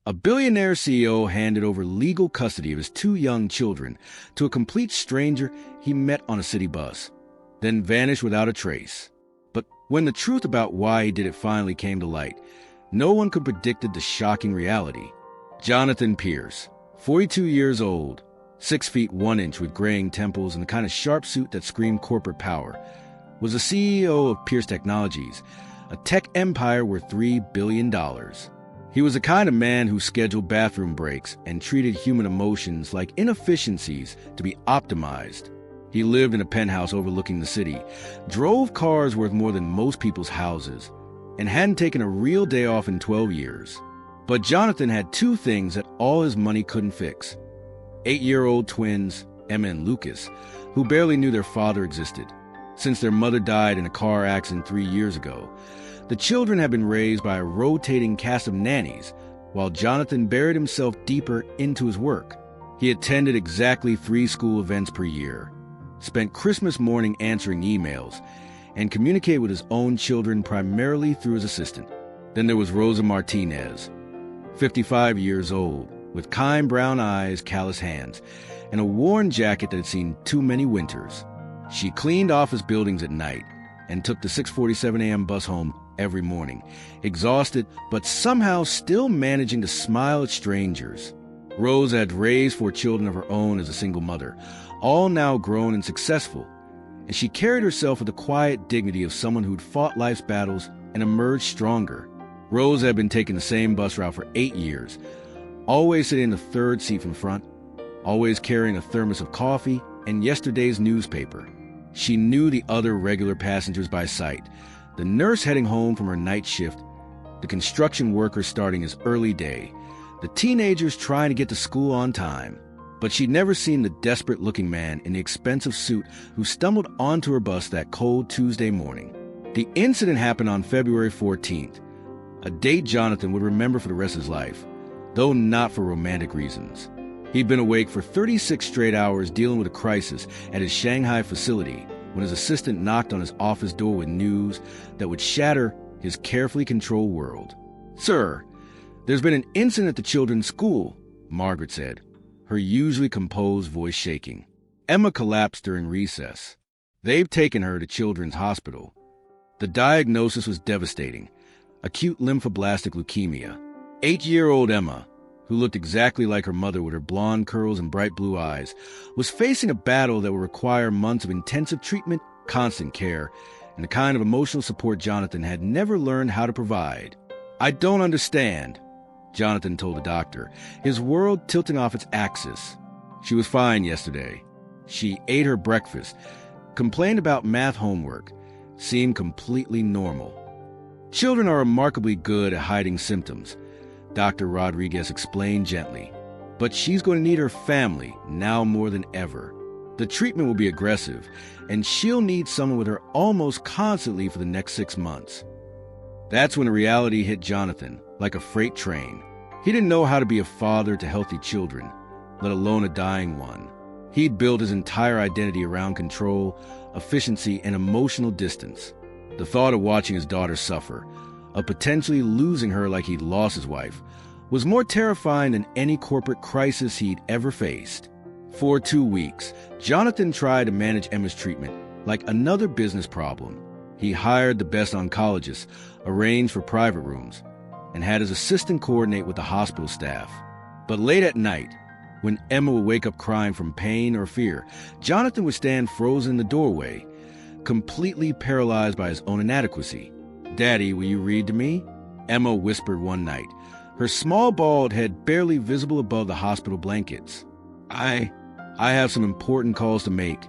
A billionaire CEO handed over legal custody of his two young children to a complete stranger he met on a city bus, then vanished without a trace. But when the truth about why he did it finally came to light, no one could have predicted the shocking reality. Jonathan Pierce, 42 years old, 6 feet 1 inch with graying temples and the kind of sharp suit that screamed corporate power, was the CEO of Pierce Technologies, a tech empire worth $3 billion. He was the kind of man who scheduled bathroom breaks and treated human emotions like inefficiencies to be optimized. He lived in a penthouse overlooking the city, drove cars worth more than most people's houses, and hadn't taken a real day off in 12 years. But Jonathan had two things that all his money couldn't fix. 8-year-old twins, Emma and Lucas, who barely knew their father existed. Since their mother died in a car accident 3 years ago, the children had been raised by a rotating cast of nannies, while Jonathan buried himself deeper into his work. He attended exactly 3 school events per year, spent Christmas morning answering emails, and communicated with his own children primarily through his assistant. Then there was Rosa Martinez, 55 years old, with kind brown eyes, callous hands, and a worn jacket that had seen too many winters. She cleaned office buildings at night and took the 6:47 a.m. bus home every morning, exhausted but somehow still managing to smile at strangers. Rose had raised 4 children of her own as a single mother, all now grown and successful, and she carried herself with the quiet dignity of someone who'd fought life's battles and emerged stronger. Rose had been taking the same bus route for 8 years, always sitting in the third seat from front, always carrying a thermos of coffee and yesterday's newspaper. She knew the other regular passengers by sight, the nurse heading home from her night shift, the construction worker starting his early day, the teenagers trying to get to school on time. But she'd never seen the desperate-looking man in the expensive suit who stumbled onto her bus that cold Tuesday morning. The incident happened on February 14th, a date Jonathan would remember for the rest of his life, though not for romantic reasons. He'd been awake for 36 straight hours dealing with a crisis at his Shanghai facility when his assistant knocked on his office door with news that would shatter his carefully controlled world. "Sir, there's been an incident at the children's school," Margaret said, her usually composed voice shaking. Emma collapsed during recess. "They've taken her to Children's Hospital." The diagnosis was devastating: acute lymphoblastic leukemia. 8-year-old Emma, who looked exactly like her mother with her blonde curls and bright blue eyes, was facing a battle that would require months of intensive treatment, constant care, and the kind of emotional support Jonathan had never learned how to provide. "I don't understand," Jonathan told the doctor, his world tilting off its axis. She was fine yesterday. She ate her breakfast, complained about math homework, seemed completely normal. "Children are remarkably good at hiding symptoms," Dr. Rodriguez explained gently. "But she's going to need her family now more than ever. The treatment will be aggressive, and she'll need someone with her almost constantly for the next 6 months." That's when reality hit Jonathan, like a freight train. He didn't know how to be a father to healthy children, let alone a dying one. He'd built his entire identity around control, efficiency, and emotional distance. The thought of watching his daughter suffer, of potentially losing her like he'd lost his wife, was more terrifying than any corporate crisis he'd ever faced. For 2 weeks, Jonathan tried to manage Emma's treatment like another business problem. He hired the best oncologists, arranged for private rooms, and had his assistant coordinate with the hospital staff. But late at night, when Emma would wake up crying from pain or fear, Jonathan would stand frozen in the doorway, completely paralyzed by his own inadequacy. "Daddy, will you read to me?" Emma whispered one night, her small bald head barely visible above the hospital blankets. I have some important calls to make,"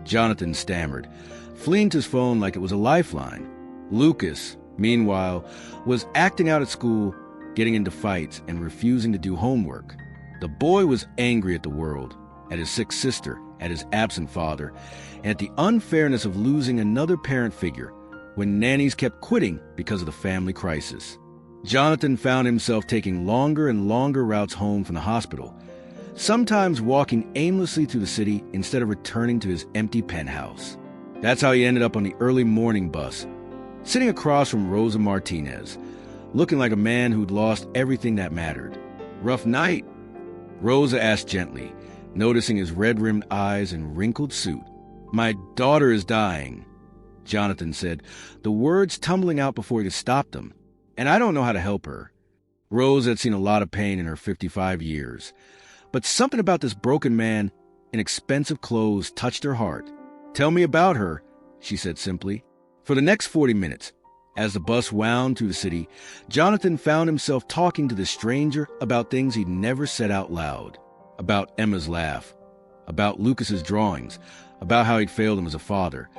Jonathan stammered, fleeing to his phone like it was a lifeline. Lucas, meanwhile, was acting out at school, getting into fights, and refusing to do homework. The boy was angry at the world, at his sick sister, at his absent father, and at the unfairness of losing another parent figure when nannies kept quitting because of the family crisis. Jonathan found himself taking longer and longer routes home from the hospital, sometimes walking aimlessly through the city instead of returning to his empty penthouse. That's how he ended up on the early morning bus, sitting across from Rosa Martinez, looking like a man who'd lost everything that mattered. Rough night? Rosa asked gently, noticing his red-rimmed eyes and wrinkled suit. My daughter is dying, Jonathan said, the words tumbling out before he could stop them. And I don't know how to help her. Rose had seen a lot of pain in her 55 years. But something about this broken man in expensive clothes touched her heart. Tell me about her, she said simply. For the next 40 minutes, as the bus wound through the city, Jonathan found himself talking to this stranger about things he'd never said out loud. About Emma's laugh, about Lucas's drawings, about how he'd failed him as a father,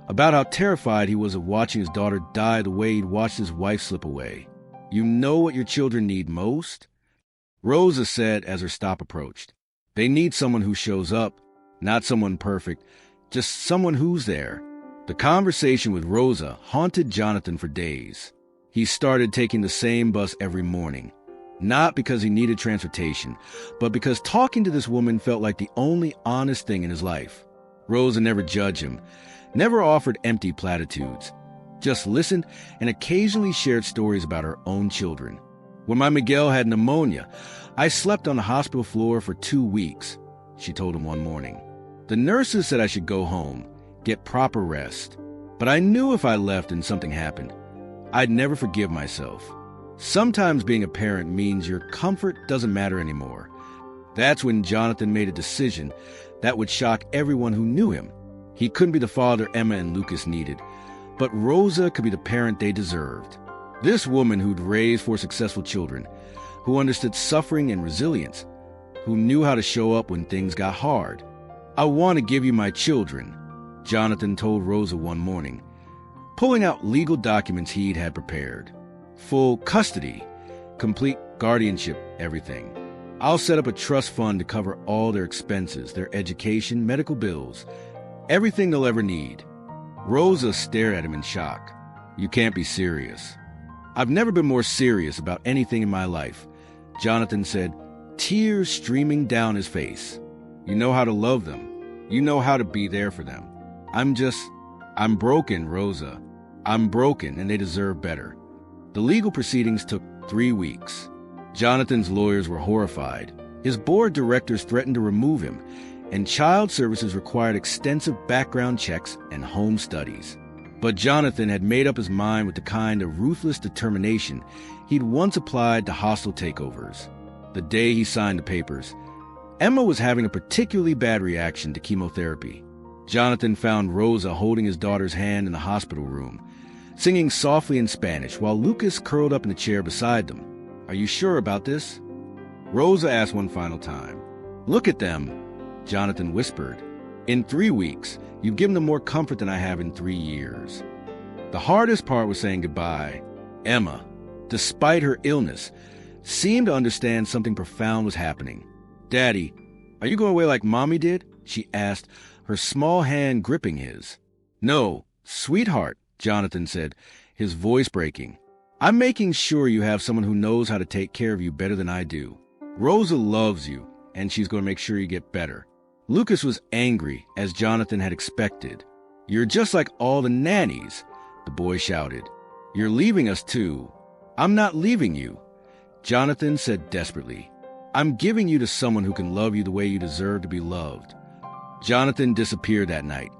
about how terrified he was of watching his daughter die the way he'd watched his wife slip away. You know what your children need most? Rosa said as her stop approached. They need someone who shows up, not someone perfect, just someone who's there. The conversation with Rosa haunted Jonathan for days. He started taking the same bus every morning, not because he needed transportation, but because talking to this woman felt like the only honest thing in his life. Rosa never judged him, never offered empty platitudes, just listened and occasionally shared stories about her own children. When my Miguel had pneumonia, I slept on the hospital floor for 2 weeks, she told him one morning. The nurses said I should go home, get proper rest. But I knew if I left and something happened, I'd never forgive myself. Sometimes being a parent means your comfort doesn't matter anymore. That's when Jonathan made a decision that would shock everyone who knew him. He couldn't be the father Emma and Lucas needed, but Rosa could be the parent they deserved. This woman who'd raised 4 successful children, who understood suffering and resilience, who knew how to show up when things got hard. I want to give you my children, Jonathan told Rosa one morning, pulling out legal documents he'd had prepared. Full custody, complete guardianship, everything. I'll set up a trust fund to cover all their expenses, their education, medical bills, everything they'll ever need. Rosa stared at him in shock. You can't be serious. I've never been more serious about anything in my life, Jonathan said, tears streaming down his face. You know how to love them. You know how to be there for them. I'm broken, Rosa. I'm broken, and they deserve better. The legal proceedings took 3 weeks. Jonathan's lawyers were horrified. His board directors threatened to remove him, and child services required extensive background checks and home studies. But Jonathan had made up his mind with the kind of ruthless determination he'd once applied to hostile takeovers. The day he signed the papers, Emma was having a particularly bad reaction to chemotherapy. Jonathan found Rosa holding his daughter's hand in the hospital room, singing softly in Spanish while Lucas curled up in the chair beside them. Are you sure about this? Rosa asked one final time. Look at them, Jonathan whispered. In 3 weeks, you've given them more comfort than I have in 3 years. The hardest part was saying goodbye. Emma, despite her illness, seemed to understand something profound was happening. Daddy, are you going away like Mommy did? She asked, her small hand gripping his. No, sweetheart, Jonathan said, his voice breaking. I'm making sure you have someone who knows how to take care of you better than I do. Rosa loves you, and she's going to make sure you get better. Lucas was angry, as Jonathan had expected. You're just like all the nannies, the boy shouted. You're leaving us too. I'm not leaving you, Jonathan said desperately. I'm giving you to someone who can love you the way you deserve to be loved. Jonathan disappeared that night,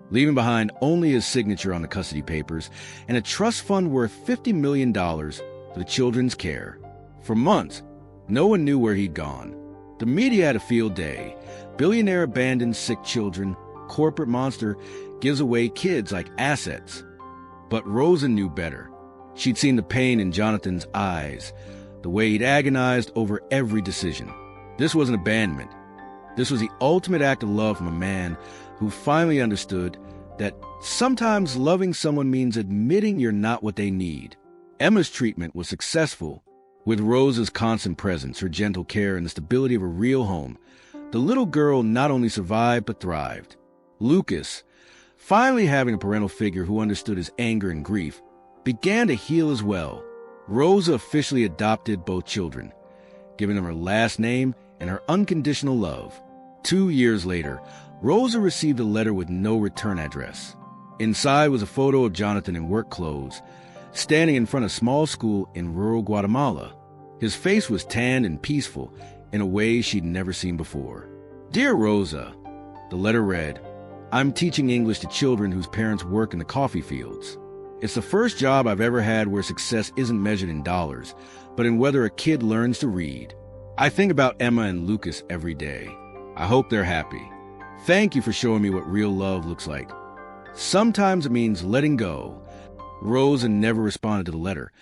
leaving behind only his signature on the custody papers and a trust fund worth $50 million for the children's care. For months, no one knew where he'd gone. The media had a field day. Billionaire abandons sick children. Corporate monster gives away kids like assets. But Rosa knew better. She'd seen the pain in Jonathan's eyes, the way he'd agonized over every decision. This wasn't abandonment. This was the ultimate act of love from a man who finally understood that sometimes loving someone means admitting you're not what they need. Emma's treatment was successful. With Rosa's constant presence, her gentle care, and the stability of a real home, the little girl not only survived but thrived. Lucas, finally having a parental figure who understood his anger and grief, began to heal as well. Rosa officially adopted both children, giving them her last name and her unconditional love. 2 years later, Rosa received a letter with no return address. Inside was a photo of Jonathan in work clothes, standing in front of a small school in rural Guatemala. His face was tanned and peaceful in a way she'd never seen before. Dear Rosa, the letter read, I'm teaching English to children whose parents work in the coffee fields. It's the first job I've ever had where success isn't measured in dollars, but in whether a kid learns to read. I think about Emma and Lucas every day. I hope they're happy. Thank you for showing me what real love looks like. Sometimes it means letting go. Rosa never responded to the letter,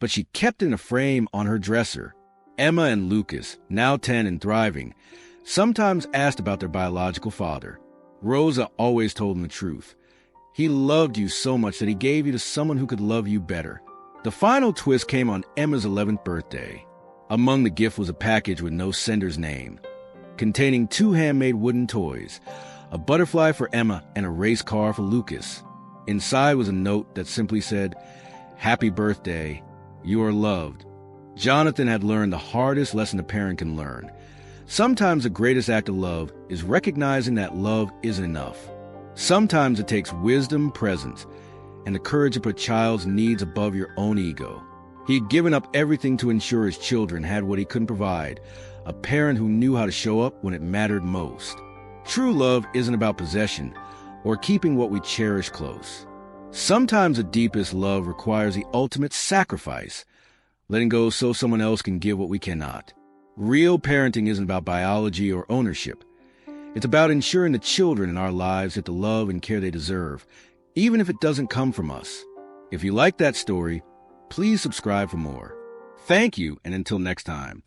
but she kept it in a frame on her dresser. Emma and Lucas, now 10 and thriving, sometimes asked about their biological father. Rosa always told them the truth. He loved you so much that he gave you to someone who could love you better. The final twist came on Emma's 11th birthday. Among the gift was a package with no sender's name, containing 2 handmade wooden toys, a butterfly for Emma and a race car for Lucas. Inside was a note that simply said, Happy birthday, you are loved. Jonathan had learned the hardest lesson a parent can learn. Sometimes the greatest act of love is recognizing that love isn't enough. Sometimes it takes wisdom, presence, and the courage to put child's needs above your own ego. He had given up everything to ensure his children had what he couldn't provide, a parent who knew how to show up when it mattered most. True love isn't about possession or keeping what we cherish close. Sometimes the deepest love requires the ultimate sacrifice, letting go so someone else can give what we cannot. Real parenting isn't about biology or ownership. It's about ensuring the children in our lives get the love and care they deserve, even if it doesn't come from us. If you like that story, please subscribe for more. Thank you, and until next time.